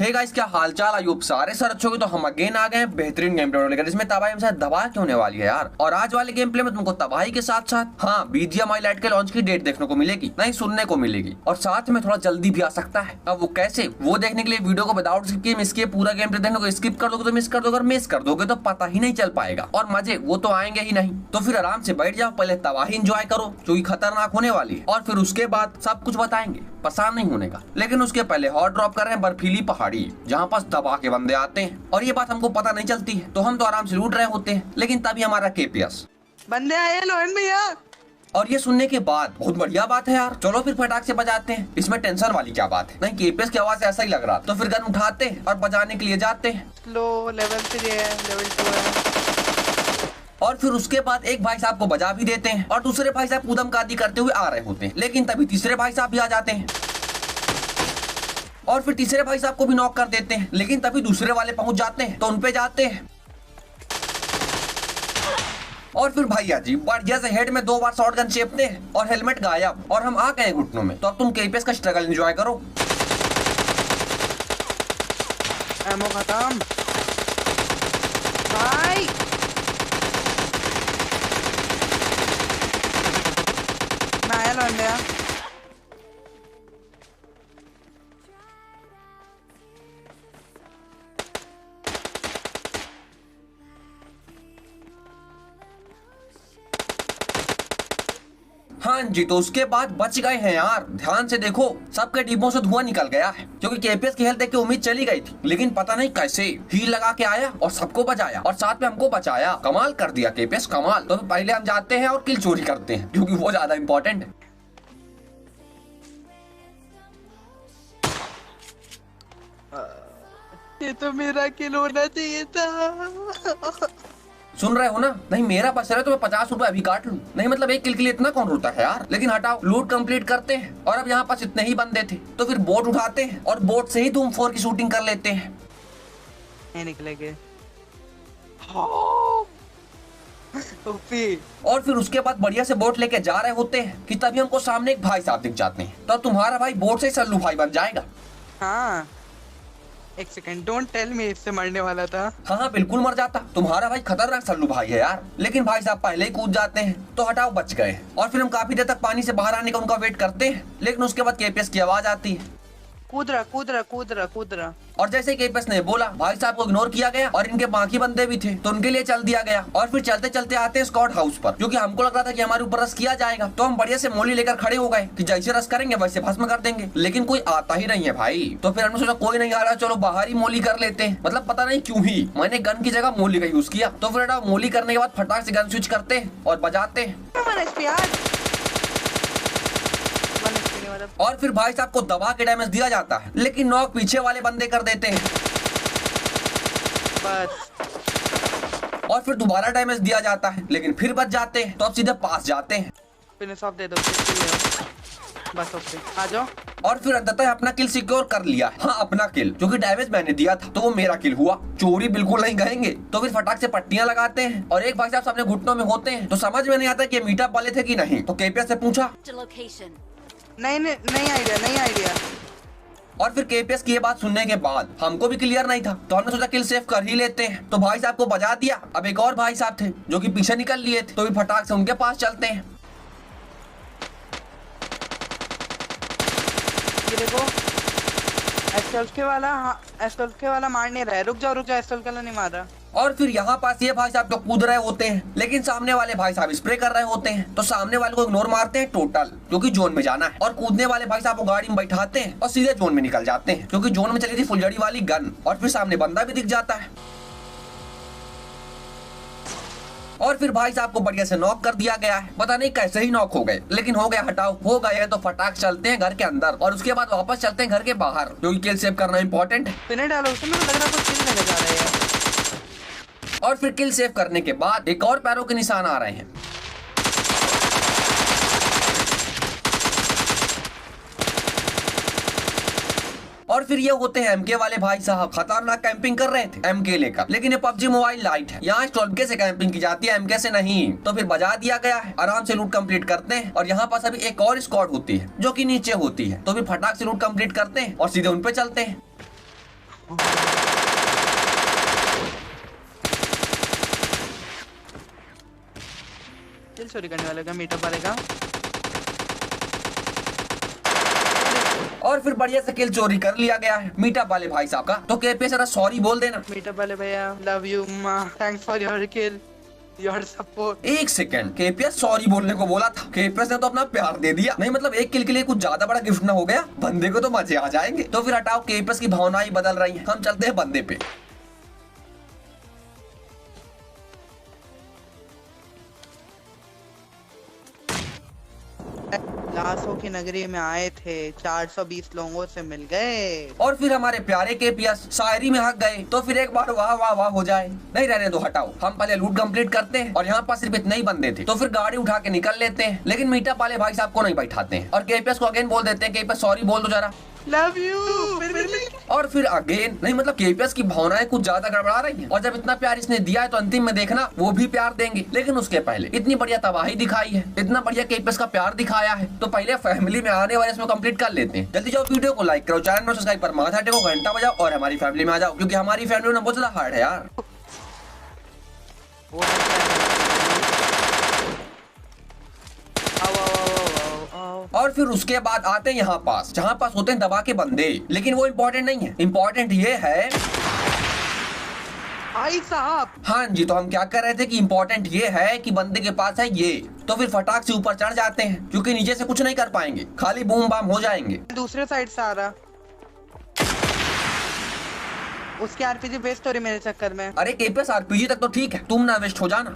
Hey guys, क्या हालचाल। आयुब सारे सर अच्छे हो तो हम अगेन आ गए हैं बेहतरीन गेम प्ले लेकर। इसमें तबाही हमसे तबाह क्यों होने वाली है यार। और आज वाले गेम प्ले में तुमको तबाही के साथ साथ BGMI लाइट के लॉन्च की डेट देखने को मिलेगी, नहीं सुनने को मिलेगी, और साथ में थोड़ा जल्दी भी आ सकता है। अब वो कैसे, वो देखने के लिए वीडियो को विदाउट स्किप मिस किए पूरा गेम प्ले देखने को। स्किप कर दोगे तो मिस कर दोगे, और मिस कर दोगे तो पता ही नहीं चल पाएगा, और मजे वो तो आएंगे ही नहीं। तो फिर आराम से बैठ जाओ, पहले तबाही एंजॉय करो जो कि खतरनाक होने वाली है, और फिर उसके बाद सब कुछ बताएंगे परेशान नहीं होने का। लेकिन उसके पहले हॉट ड्रॉप कर रहे हैं बर्फीली पहाड़ी, जहाँ पास दबा के बंदे आते हैं, और ये बात हमको पता नहीं चलती है। तो हम तो आराम से लूट रहे होते हैं, लेकिन तभी हमारा KPS बंदे आए लोहन भैया। और ये सुनने के बाद बहुत बढ़िया बात है यार, चलो फिर फटाक से बजाते हैं। इसमें टेंशन वाली क्या बात है, नहीं KPS की आवाज ऐसा ही लग रहा। तो फिर गन उठाते हैं और बजाने के लिए जाते हैं। लो लेवल 3 है, लेवल 2 है। और फिर उसके बाद एक भाई साहब को बजा भी देते हैं, और दूसरे भाई साहब कूदम कादी करते हुए आ रहे होते हैं। लेकिन तभी तीसरे भाई साहब भी आ जाते हैं, और फिर तीसरे भाई साहब को भी नॉक कर देते हैं। लेकिन तभी दूसरे वाले पहुंच जाते हैं, तो उनपे जाते हैं, और फिर भैया जी बढ़िया से हेड में 2 बार शॉटगन चेपते हैं, और हेलमेट गायब, और हम आ गए घुटनों में। तो अब तुम KPS का स्ट्रगल एंजॉय करो। एमो खत्म भाई। मैं आया लोहन भैया। हाँ जी, तो उसके बाद बच गए हैं यार। ध्यान से देखो, सबके डिब्बों से धुआं निकल गया है, क्योंकि KPS की हेल्थ देख के उम्मीद चली गई थी। लेकिन पता नहीं कैसे हील लगा के आया और सबको बचाया, और साथ में हमको बचाया। कमाल कर दिया KPS, कमाल। तो पहले हम जाते हैं और किल चोरी करते हैं, क्योंकि वो ज्यादा इंपॉर्टेंट है। ये तो मेरा किल होना चाहिए था। सुन रहे हो ना, नहीं मेरा बच रहा है तो मैं 50 रुपए अभी काट लूं। नहीं मतलब एक किल के लिए इतना कौन रोता है यार। लेकिन हटाओ, लूट कंप्लीट करते हैं। और अब यहाँ पास इतने ही बंदे थे, तो फिर बोट उठाते हैं, और बोट से ही धूम 4 की शूटिंग कर लेते हैं। नहीं निकलेंगे। और फिर उसके बाद बढ़िया से बोट लेके जा रहे होते हैं कि तभी हमको सामने एक भाई साहब दिख जाते हैं। तो तुम्हारा भाई बोट से ही सल्लू भाई बन जाएगा। हाँ एक सेकंड, डोंट टेल मी इससे मरने वाला था। हाँ बिल्कुल मर जाता। तुम्हारा भाई खतरनाक सल्लू भाई है यार। लेकिन भाई साहब पहले ही कूद जाते हैं, तो हटाओ बच गए। और फिर हम काफी देर तक पानी से बाहर आने का उनका वेट करते हैं। लेकिन उसके बाद KPS की आवाज आती है, कूद रहा कूद रहा कूद रहा कूद रहा। और जैसे ही KPS ने बोला, भाई साहब को इग्नोर किया गया, और इनके बाकी बंदे भी थे तो उनके लिए चल दिया गया। और फिर चलते चलते आते हैं स्कॉट हाउस पर, क्योंकि हमको लग रहा था कि हमारे ऊपर रस किया जाएगा। तो हम बढ़िया से मोली लेकर खड़े हो गए कि जैसे रस करेंगे वैसे भस्म कर देंगे। लेकिन कोई आता ही नहीं है भाई। तो फिर हमने सोचा कोई नहीं आ रहा, चलो बाहर ही मोली कर लेते हैं। मतलब पता नहीं क्यों ही मैंने गन की जगह मोली का यूज किया। तो फिर मोली करने के बाद फटाक से गन स्विच करते हैं और बजाते हैं। और फिर भाई साहब को दबा के डैमेज दिया जाता है, लेकिन नॉक पीछे वाले बंदे कर देते हैं बस। और फिर दोबारा डैमेज दिया जाता है, लेकिन फिर बच जाते हैं। तो अब सीधे पास जाते हैं। फिनिश ऑफ दे दो बस। ओके आ जाओ। और फिर अंततः अपना किल सिक्योर कर लिया। हाँ अपना किल, क्योंकि डैमेज मैंने दिया था तो वो मेरा किल हुआ। चोरी बिल्कुल नहीं करेंगे। तो फिर फटाक से पट्टियां लगाते हैं, और एक भाई साहब सामने घुटनों में होते हैं। तो समझ में नहीं आता कि मीटअप वाले थे कि नहीं। तो KPS से पूछा, नहीं आइडिया। और फिर KPS की ये बात सुनने के बाद हमको भी क्लियर नहीं था, तो हमने सोचा किल सेव कर ही लेते हैं। तो भाई साहब को बजा दिया। अब एक और भाई साहब थे जो कि पीछे निकल लिए थे, तो भी फटाक से उनके पास चलते हैं। ये देखो एस्टोल्फ के वाला मार नहीं रहा है। रुक जाओ एस्टोल्फ वाला नहीं मार रहा। और फिर यहाँ पास ये भाई साहब तो कूद रहे होते हैं, लेकिन सामने वाले भाई साहब स्प्रे कर रहे होते हैं। तो सामने वाले को इग्नोर मारते हैं टोटल, क्योंकि जोन में जाना है। और कूदने वाले भाई साहब को गाड़ी में बैठाते हैं और सीधे जोन में निकल जाते हैं, क्योंकि जोन में चली थी फुलझड़ी वाली गन। और फिर सामने बंदा भी दिख जाता है, और फिर भाई साहब को बढ़िया से नॉक कर दिया गया है। पता नहीं कैसे ही नॉक हो गए, लेकिन हो गया। हटाओ, हो गए हैं तो फटाक चलते हैं घर के अंदर, और उसके बाद वापस चलते हैं घर के बाहर, क्योंकि किल सेव करना इंपॉर्टेंट है। पिने डालो उसमें, लग रहा कुछ किल नहीं जा रहा है। और फिर किल सेव करने के बाद एक और पैरों के निशान आ रहे हैं। और फिर ये होते हैं MK वाले भाई साहब। खतरनाक कैंपिंग कर रहे थे MK लेकर, लेकिन ये PUBG मोबाइल लाइट है, यहाँ 12K से कैंपिंग की जाती है, MK से नहीं। तो फिर बजा दिया गया है, आराम से लूट कंप्लीट करते हैं। और यहाँ पास अभी एक और स्क्वाड होती है जो कि नीचे होती है, तो फिर फटाक से लूट कंप्लीट करते हैं और सीधे उन पे चलते हैं। किल चोरी करने वाले का मीटअप वाले का। और फिर बढ़िया से किल चोरी कर लिया गया है मीटअप वाले भाई साहब का। तो केपीएस जरा सॉरी बोल देना। मीटअप वाले भैया, लव यू माँ, thanks for your kill, your support. एक सेकंड, केपीएस सॉरी बोलने को बोला था, केपीएस ने तो अपना प्यार दे दिया। नहीं मतलब एक किल के लिए कुछ ज्यादा बड़ा गिफ्ट ना हो गया? बंदे को तो मजे आ जाएंगे। तो फिर हटाओ, केपीएस की भावनाएं बदल रही हैं, हम चलते हैं बंदे पे। लाशों की नगरी में आए थे, 420 लोगों से मिल गए। और फिर हमारे प्यारे केपीएस शायरी में हक गए। तो फिर एक बार वाह वाह वाह हो जाए। नहीं रहने दो, हटाओ, हम पहले लूट कंप्लीट करते हैं। और यहाँ पास सिर्फ इतने ही बंदे थे, तो फिर गाड़ी उठा के निकल लेते हैं। लेकिन मीटअप वाले भाई साहब को नहीं बैठाते हैं और केपीएस को अगेन बोल देते हैं, केपीएस सॉरी बोल दो जरा, लव यू। और फिर अगेन। नहीं मतलब केपीएस की भावनाएं कुछ ज्यादा गड़बड़ा रही हैं। और जब इतना प्यार इसने दिया है तो अंतिम में देखना वो भी प्यार देंगे। लेकिन उसके पहले इतनी बढ़िया तबाही दिखाई है, इतना बढ़िया केपीएस का प्यार दिखाया है, तो पहले फैमिली में आने वाले इसमें कंप्लीट कर लेते हैं। जल्दी जाओ, वीडियो को लाइक करो, चैनल में सब्सक्राइब पर माथा टेको, घंटा बजाओ और हमारी फैमिली में आ जाओ, क्योंकि हमारी फैमिली में बहुत ज्यादा हार्ड है यार। और फिर उसके बाद आते हैं यहाँ पास, जहाँ पास होते हैं दबा के बंदे। लेकिन वो इम्पोर्टेंट नहीं है, इम्पोर्टेंट ये है भाई साहब। हाँ जी, तो हम क्या कर रहे थे कि इम्पोर्टेंट ये है कि बंदे के पास है ये। तो फिर फटाक से ऊपर चढ़ जाते हैं, क्योंकि नीचे से कुछ नहीं कर पाएंगे, खाली बूम बाम हो जाएंगे। दूसरे साइड से आ रहा, उसकी आरपीजी वेस्ट हो रही मेरे चक्कर में। अरे केपीएस आरपीजी तक तो ठीक है, तुम ना वेस्ट हो जाना।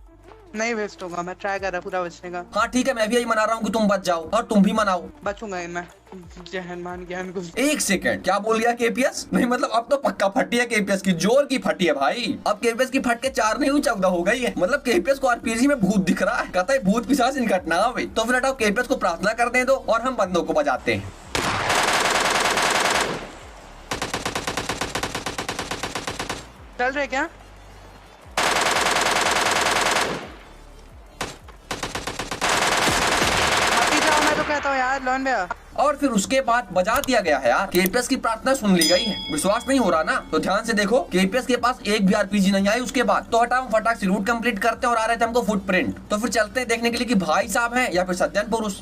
नहीं वेस्ट होगा, मैं ट्राई कर रहा पूरा बचने का। हाँ ठीक है, मैं भी यही मना रहा हूँ कि तुम बच जाओ और तुम भी मनाओ। बचूंगा ही मैं, जहनमान ज्ञान को। एक सेकंड, क्या बोल गया केपीएस? नहीं मतलब अब तो पक्का फटी है केपीएस की, जोर की फटी है भाई। अब केपीएस की फट के 4 नहीं हुई 14 हो गई है। मतलब केपीएस को आरपीजी में भूत दिख रहा है, कहता है भूत पिशाच निकट ना आवे। तो फिर हटाओ, केपीएस को प्रार्थना कर दे दो और हम बंदों को बजाते हैं। चल रहे क्या? कहता हूँ यार लॉन भैया। और फिर उसके बाद बजा दिया गया है यार, केपीएस की प्रार्थना सुन ली गई है। विश्वास नहीं हो रहा ना, तो ध्यान से देखो, केपीएस के पास एक भी आरपीजी नहीं आई उसके बाद। तो हटाओ, फटाक से रूट कंप्लीट करते हैं और आ रहे थे हमको फुटप्रिंट। तो फिर चलते हैं देखने के लिए कि भाई साहब हैं या फिर सज्जन पुरुष।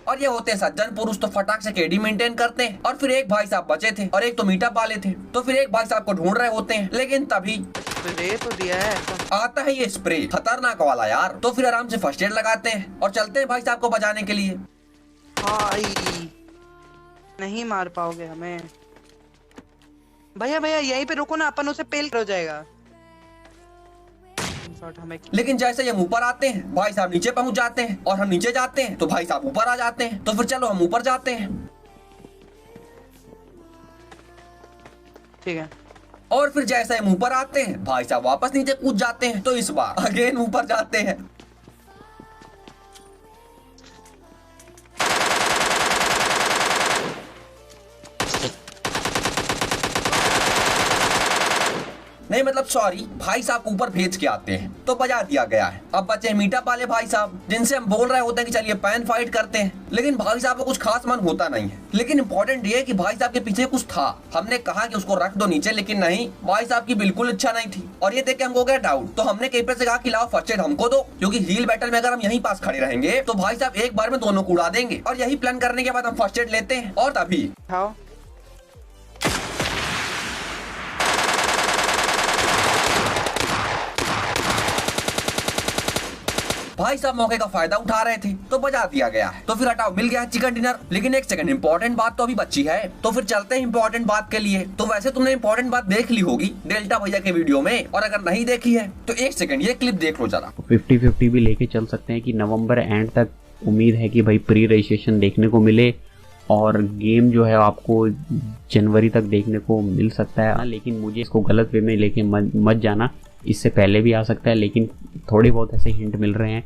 और ये होते हैं सज्जन पुरुष, तो फटाक से केडी मेंटेन करते हैं। और फिर एक भाई साहब बचे थे और एक तो मीटअप वाले थे। तो फिर एक भाई साहब को ढूंढ रहे होते हैं, लेकिन तभी स्प्रे तो दिया है, आता है ये स्प्रे, खतरनाक वाला यार। तो फिर आराम से फर्स्ट एड लगाते हैं और चलते हैं भाई साहब को बचाने के लिए। भाई नहीं मार पाओगे हमें भैया। भैया यहीं पे रुको ना, अपन उसे पेल हो जाएगा। लेकिन जैसे ही हम ऊपर आते हैं, भाई साहब नीचे पहुंच जाते हैं, और हम नीचे जाते हैं तो भाई साहब ऊपर आ जाते हैं। तो फिर चलो हम ऊपर जाते हैं। ठीक है। और फिर जैसे हम ऊपर आते हैं, भाई साहब वापस नीचे कूद जाते हैं। तो इस बार अगेन ऊपर जाते हैं। नहीं मतलब सॉरी, भाई साहब ऊपर भेज के आते हैं, तो बजा दिया गया है। अब बचे मीटअप वाले भाई साहब, जिनसे हम बोल रहे होते हैं कि चलिए पैन फाइट करते हैं। लेकिन भाई साहब को कुछ खास मन होता नहीं है। लेकिन इंपॉर्टेंट ये है कि भाई साहब के पीछे कुछ था। हमने कहा कि उसको रख दो नीचे, लेकिन नहीं, भाई साहब की बिल्कुल इच्छा नहीं थी। और ये देख के हमको गया डाउट। तो हमने केपीएस से कहा कि लाओ फर्स्ट एड हमको दो, क्योंकि हील बैटल में अगर हम यहीं पास खड़े रहेंगे तो भाई साहब एक बार में दोनों को उड़ा देंगे। और यही प्लान करने के बाद हम फर्स्ट एड लेते हैं। और तभी भाई साहब मौके का फायदा उठा रहे थे, तो बजा दिया गया है। तो फिर हटाओ, मिल गया चिकन डिनर। लेकिन एक सेकंड, इंपॉर्टेंट बात तो अभी बची है। तो फिर चलते हैं इंपॉर्टेंट बात के लिए। तो वैसे तुमने इंपॉर्टेंट बात देख ली होगी डेल्टा भैया के वीडियो में, और अगर नहीं देखी है तो एक सेकंड ये क्लिप देख लो जरा। 50-50 भी लेके चल सकते हैं कि नवंबर एंड तक उम्मीद है कि भाई प्री रजिस्ट्रेशन देखने को मिले, और गेम जो है आपको जनवरी तक देखने को मिल सकता है। लेकिन मुझे इसको गलत वे में लेके मत जाना, इससे पहले भी आ सकता है। लेकिन थोड़े बहुत ऐसे हिंट मिल रहे हैं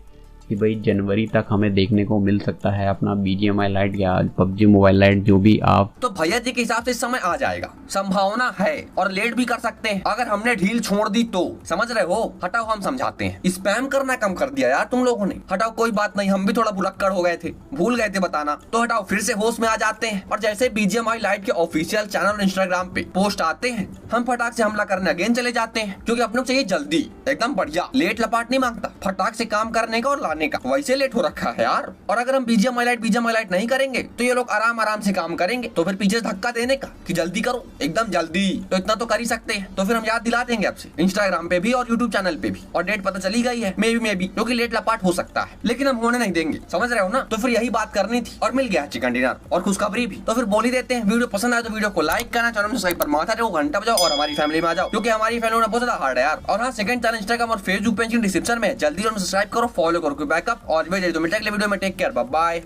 कि भाई जनवरी तक हमें देखने को मिल सकता है अपना BGMI लाइट या PUBG मोबाइल लाइट, जो भी आप। तो भैया जी के हिसाब से इस समय आ जाएगा, संभावना है, और लेट भी कर सकते हैं अगर हमने ढील छोड़ दी तो। समझ रहे हो? हटाओ, हम समझाते हैं। स्पैम करना कम कर दिया यार तुम लोगों ने। हटाओ, कोई बात नहीं, हम भी थोड़ा भुलक्कड़ हो गए थे, भूल गए थे बताना। तो हटाओ, फिर से होश में आ जाते हैं। और जैसे BGMI लाइट के ऑफिशियल चैनल और इंस्टाग्राम पे पोस्ट आते हैं, हम फटाक से हमला करने अगेन चले जाते हैं, क्योंकि अपने को चाहिए जल्दी, एकदम बढ़िया। लेट लपाट नहीं मांगता, फटाक से काम करने का और लाने का। वैसे लेट हो रखा है यार। और अगर हम BGMI लाइट नहीं करेंगे तो ये लोग आराम से काम करेंगे, तो फिर पीछे धक्का देने का कि जल्दी करो, एकदम जल्दी। तो इतना तो कर ही सकते हैं। तो फिर हम याद दिला देंगे आपसे, इंस्टाग्राम पे भी और यूट्यूब चैनल पे भी। और डेट पता चली गई है, मे बी क्योंकि लेट लपाट हो सकता है, लेकिन हम होने नहीं देंगे। समझ रहे हो ना? तो फिर यही बात करनी थी, और मिल गया चिकन डिनर और खुशखबरी भी। तो फिर बोल ही देते हैं, वीडियो पसंद आए तो वीडियो को लाइक करना, चैनल सब्सक्राइब पर माथा रखो, घंटा बजाओ और हमारी फैमिली में आ जाओ, क्योंकि हमारी फैमिली में बहुत ज्यादा हार्ड है यार। और हाँ, सेकंड चैनल इंस्टाग्राम और फेसबुक पेज डिस्क्रिप्शन में, जल्दी सब्सक्राइब करो, फॉलो करो, बैकअप। और मिलते हैं अगले वीडियो में। Take care, bye bye.